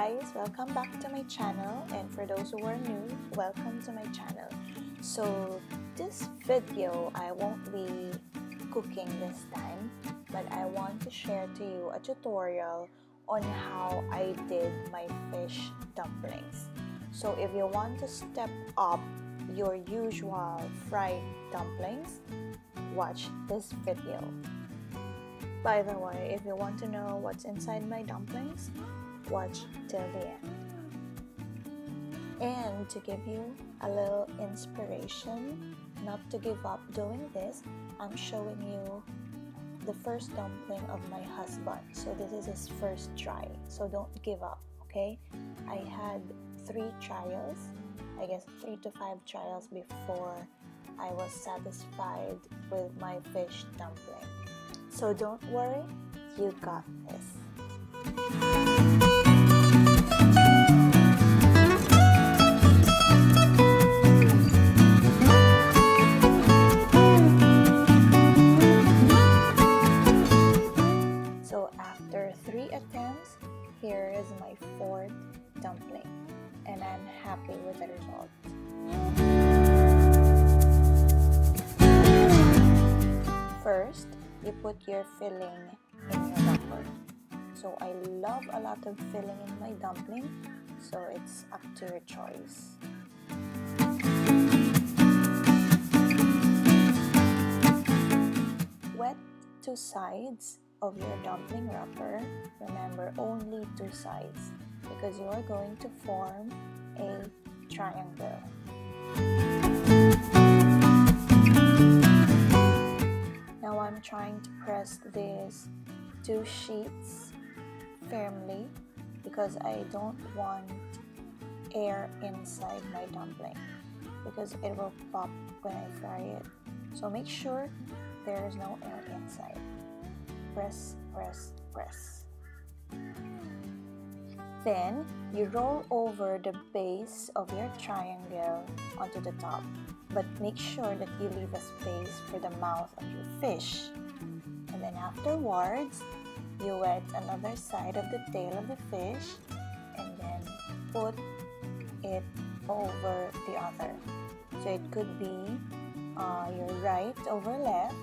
guys, welcome back to my channel, and for those who are new, welcome to my channel. So this video, I won't be cooking this time, but I want to share to you a tutorial on how I did my fish dumplings. So if you want to step up your usual fried dumplings, watch this video. By the way, if you want to know what's inside my dumplings, watch till the end. And to give you a little inspiration not to give up doing this, I'm showing you the first dumpling of my husband. So this is his first try, so don't give up, okay? I had 3 trials, I guess 3 to 5 trials before I was satisfied with my fish dumpling. So don't worry, you got this. So after 3 attempts, here is my 4th dumpling, and I'm happy with the result. First, you put your filling in your wrapper. So I love a lot of filling in my dumpling, so it's up to your choice. Wet 2 sides of your dumpling wrapper. Remember, only 2 sides because you are going to form a triangle. Now I'm trying to press these 2 sheets firmly because I don't want air inside my dumpling because it will pop when I fry it. So make sure there is no air inside. Press, press, press. Then you roll over the base of your triangle onto the top, but make sure that you leave a space for the mouth of your fish. And then afterwards, you wet another side of the tail of the fish and then put it over the other. So it could be your right over left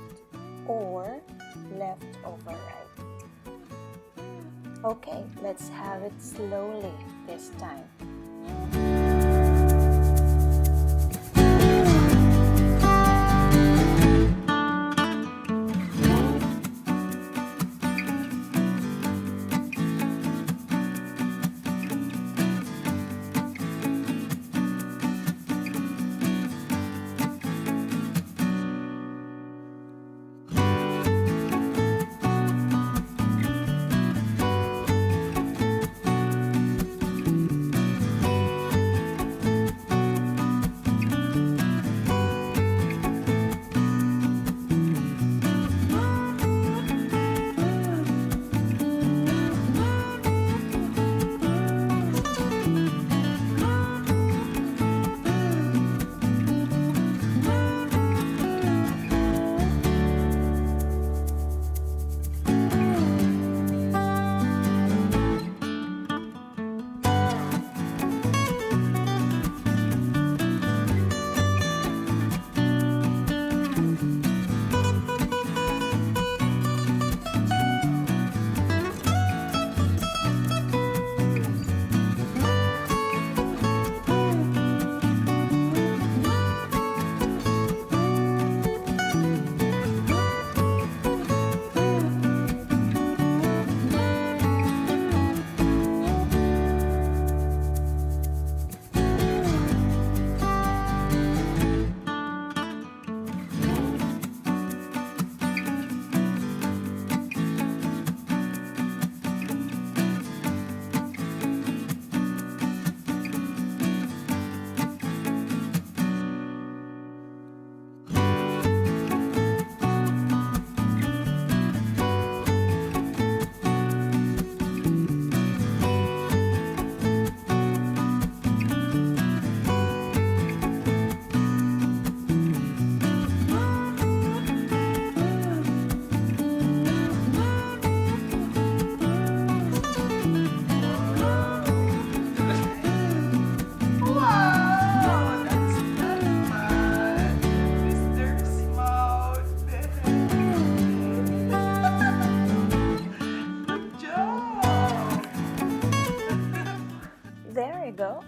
or left over right. Okay, let's have it slowly this time.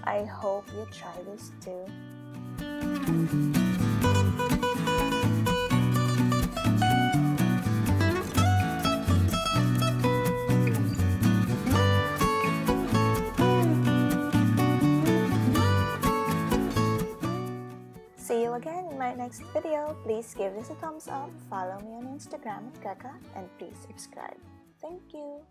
I hope you try this too. See you again in my next video. Please give this a thumbs up, follow me on Instagram at Kaka, and please subscribe. Thank you.